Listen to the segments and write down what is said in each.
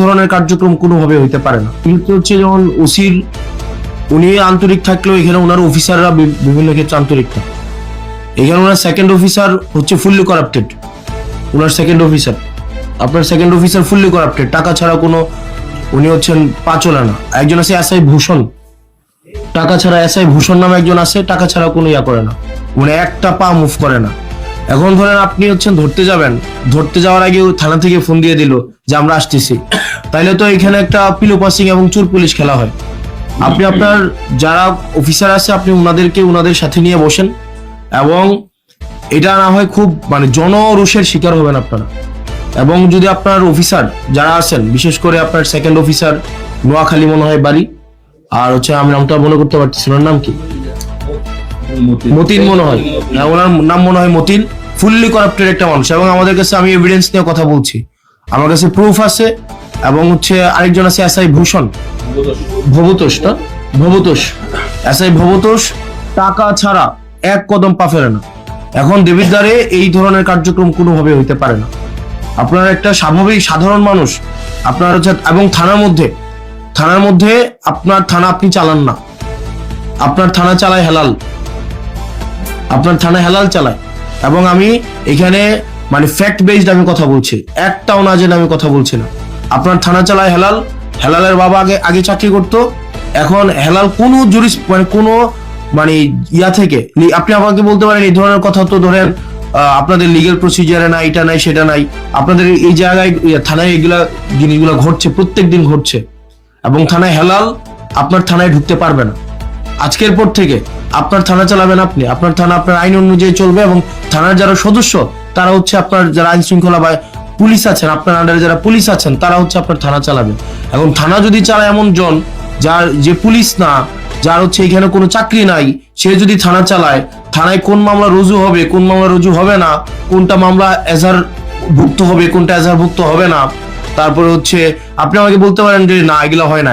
ধরনের কার্যক্রম কোনোভাবে হইতে পারে না। কিন্তু হচ্ছে যেমন ওসির উনি আন্তরিক থাকলেও এখানে ওনার অফিসাররা বিভিন্ন ক্ষেত্রে আন্তরিক না। এখানে ওনার সেকেন্ড অফিসার হচ্ছে ফুললি করাপ্টেড। ওনার সেকেন্ড অফিসার, আপনার সেকেন্ড অফিসার ফুললি করাপ্টেড, টাকা ছাড়া কোনো, উনি হচ্ছেন পাঁচলা না। একজন আছে এসআই ভূষণ, টাকা ছাড়া এসআই ভূষণ নামে একজন আছে, টাকা ছাড়া কোনো ইয়া করে না, মানে একটা পা মুভ করে না। এখন ধরেন আপনি হচ্ছেন ধরতে যাবেন, ধরতে যাওয়ার আগে থানা থেকে ফোন দিয়ে দিল যে আমরা আসতেছি, তাইলে তো এখানে একটা পিলো পাসিং এবং চোর পুলিশ খেলা হয়। আপনি আপনার যারা অফিসার আছে আপনি ওনাদেরকে ওনাদের সাথে নিয়ে বসেন, এবং এটা না হয় খুব মানে জনরোষের শিকার হবেন আপনারা। এবং যদি আপনার অফিসার যারা আছেন, বিশেষ করে আপনার সেকেন্ড অফিসার নোয়াখালী মনে হয় বাড়ি, আর হচ্ছে আমি নামটা মনে করতে পারতেছি, ওনার নাম কি, মতিন মনে হয়, হ্যাঁ ওনার নাম মনে হয় মতিন, ফুললি করাপ্টেড একটা মানুষ। এবং আমাদের কাছে, আমি এভিডেন্স নিয়ে কথা বলছি, আমার কাছে প্রুফ আছে। এবং হচ্ছে আরেকজন আছে এসআই ভূষণ, ভবতোষ না, ভবতোষ, এসআই ভবতোষ টাকা ছাড়া এক কদম পা ফেলে না। এখন দেবিদ্বারে এই ধরনের কার্যক্রম কোনোভাবে হইতে পারে না। আপনার একটা স্বাভাবিক সাধারণ মানুষ আপনার হচ্ছে, এবং থানার মধ্যে আপনার থানা আপনি চালান না, আপনার থানা চালায় হেলাল, আপনার থানা হেলাল চালায়। এবং আমি এখানে মানে ফ্যাক্ট বেসড আমি কথা বলছি, একটাও না জেনে আমি কথা বলছি না। আপনার থানা চালায় হেলাল, হেলালের বাবা আগে চাকরি করতো, এখন হেলাল কোনো কোনো মানে ইয়া থেকে আপনি আমাকে বলতে পারেন এই ধরনের কথা, তো ধরেন আপনাদের লিগ্যাল প্রসিজারে না, এটা নাই সেটা নাই, আপনাদের এই জায়গায় থানায় এগুলা জিনিসগুলো ঘটছে, প্রত্যেক দিন ঘটছে। এবং থানায় হেলাল আপনার থানায় ঢুকতে পারবে না। আজকের পর থেকে আপনার থানা চালাবেন আপনি, আপনার থানা আপনার আইন অনুযায়ী চলবে, এবং থানার যারা সদস্য তারা হচ্ছে আপনার যারা আইন শৃঙ্খলা বা পুলিশ আছেন, আপনার আন্ডারে যারা পুলিশ আছেন তারা হচ্ছে আপনার থানা চালাবে। এখন থানা যদি চালায় এমন জন যার যে পুলিশ না, যার হচ্ছে এখানে কোনো চাকরি নাই, সে যদি থানা চালায়, থানায় কোন মামলা রুজু হবে, কোন মামলা রুজু হবে না, কোনটা মামলা এজাহারভুক্ত হবে, কোনটা এজাহারভুক্ত হবে না, তারপরে হচ্ছে আপনি আমাকে বলতে পারেন যে না এগুলা হয় না,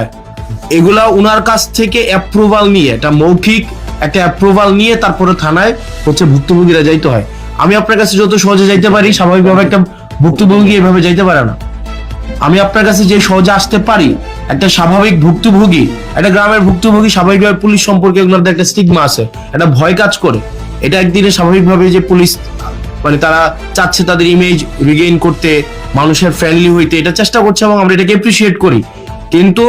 এগুলা উনার কাছ থেকে অ্যাপ্রুভাল নিয়ে, এটা মৌখিক একটা অ্যাপ্রুভাল নিয়ে তারপরে থানায় হচ্ছে ভুক্তভোগীরা যাইতে হয়। আমি আপনার কাছে যত সহজে যাইতে পারি, স্বাভাবিকভাবে একটা ভুক্তভোগী এভাবে যাইতে পারে না। আমি আপনার কাছে যে সহজে আসতে পারি, একটা স্বাভাবিক ভুক্তভোগী, একটা গ্রামের ভুক্তভোগী স্বাভাবিকভাবে পুলিশ সম্পর্কে এগুলোর একটা স্টিগমা আছে, একটা ভয় কাজ করে। এটা একদিনে স্বাভাবিকভাবে যে পুলিশ মানে তারা চাচ্ছে তাদের ইমেজ রিগেইন করতে, মানুষের ফ্রেন্ডলি হইতে, এটা চেষ্টা করছে এবং আমরা এটাকে এপ্রিসিয়েট করি। কিন্তু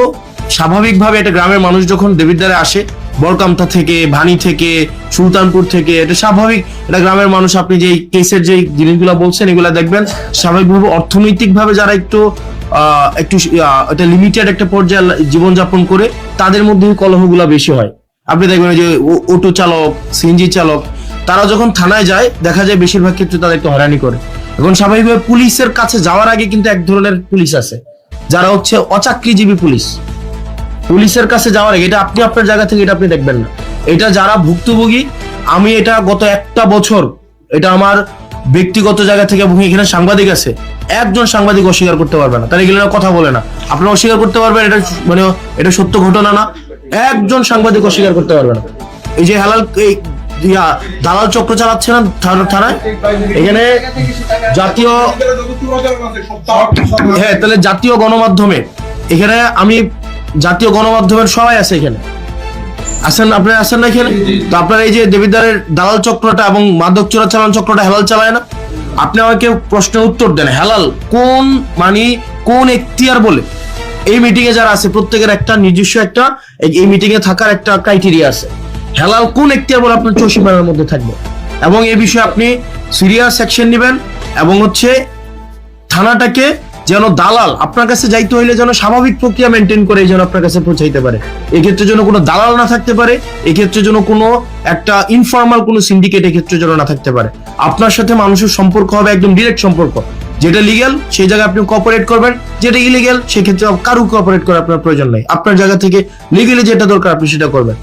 স্বাভাবিকভাবে একটা গ্রামের মানুষ যখন দেবিদ্বারে আসে, বরকামতা থেকে, ভানি থেকে, সুলতানপুর থেকে, এটা স্বাভাবিক, এটা গ্রামের মানুষ। আপনি যে কেসের যে জিনিসগুলো বলছেন এগুলা দেখবেন, স্বাভাবিকভাবে অর্থনৈতিকভাবে যারা একটু একটা লিমিটেড একটা পর্যায়ে জীবনযাপন করে, তাদের মধ্যে কলহগুলা বেশি হয়। আপনি দেখবেন যে অটো চালক, সিএনজি চালক, তারা যখন থানায় যায় দেখা যায় বেশিরভাগ ক্ষেত্রে তাদেরকে হয়রানি করে। এখন স্বাভাবিকভাবে পুলিশের কাছে যাওয়ার আগে কিন্তু এক ধরনের পুলিশ আছে যারা হচ্ছে অচাকরিজীবী পুলিশ। পুলিশের কাছে যাওয়ার আগে, এটা আপনি আপনার জায়গা থেকে এটা আপনি দেখবেন না, এটা যারা ভুক্তভোগী, আমি এটা গত একটা বছর, এটা আমার ব্যক্তিগত জায়গা থেকে, এখানে সাংবাদিক আছে, একজন সাংবাদিক অস্বীকার করতে পারবে না, তারা এগুলো কথা বলে না, আপনারা অস্বীকার করতে পারবেন, এটা মানে এটা সত্য ঘটনা না, একজন সাংবাদিক অস্বীকার করতে পারবে না। এই যে হেলাল এই দালাল চক্র চালাচ্ছে না থানায়, এখানে জাতীয়, হ্যাঁ তাহলে জাতীয় গণমাধ্যমে, এখানে আমি জাতীয় গণমাধ্যমের সবাই আছে, এখানে আছেন, আপনারা আছেন না এখানে, তো আপনার এই যে দেবিদ্বারের দালাল চক্রটা এবং মাদক চোরাচালান চক্রটা হেলাল চালায় না? আপনি আমাকে প্রশ্নের উত্তর দেন, হেলাল কোন এখতিয়ার বলে? এই মিটিং এ যারা আছে প্রত্যেকের একটা নিজস্ব একটা এই মিটিং এ থাকার একটা ক্রাইটেরিয়া আছে। হেলাল কোন এখতিয়ার বলে আপনার চৌষিমানের মধ্যে থাকবে? এবং এই বিষয়ে আপনি সিরিয়াস অ্যাকশন নেবেন, এবং হচ্ছে থানাটাকে যেন দালাল আপনার কাছে যাইতে হইলে যেন স্বাভাবিক প্রক্রিয়া মেনটেন করে যেন আপনার কাছে পৌঁছাইতে পারে। এক্ষেত্রে যেন কোনো দালাল না থাকতে পারে, এক্ষেত্রে যেন কোনো একটা ইনফর্মাল কোনো সিন্ডিকেট এক্ষেত্রে যেন না থাকতে পারে। আপনার সাথে মানুষের সম্পর্ক হবে একদম ডিরেক্ট সম্পর্ক, যেটা লিগ্যাল সেই জায়গায় আপনি কোঅপারেট করবেন, যেটা ইলিগ্যাল সেক্ষেত্রে কারো কোঅপারেট করার আপনার প্রয়োজন নাই। আপনার জায়গা থেকে লিগ্যালি যেটা দরকার আপনি সেটা করবেন।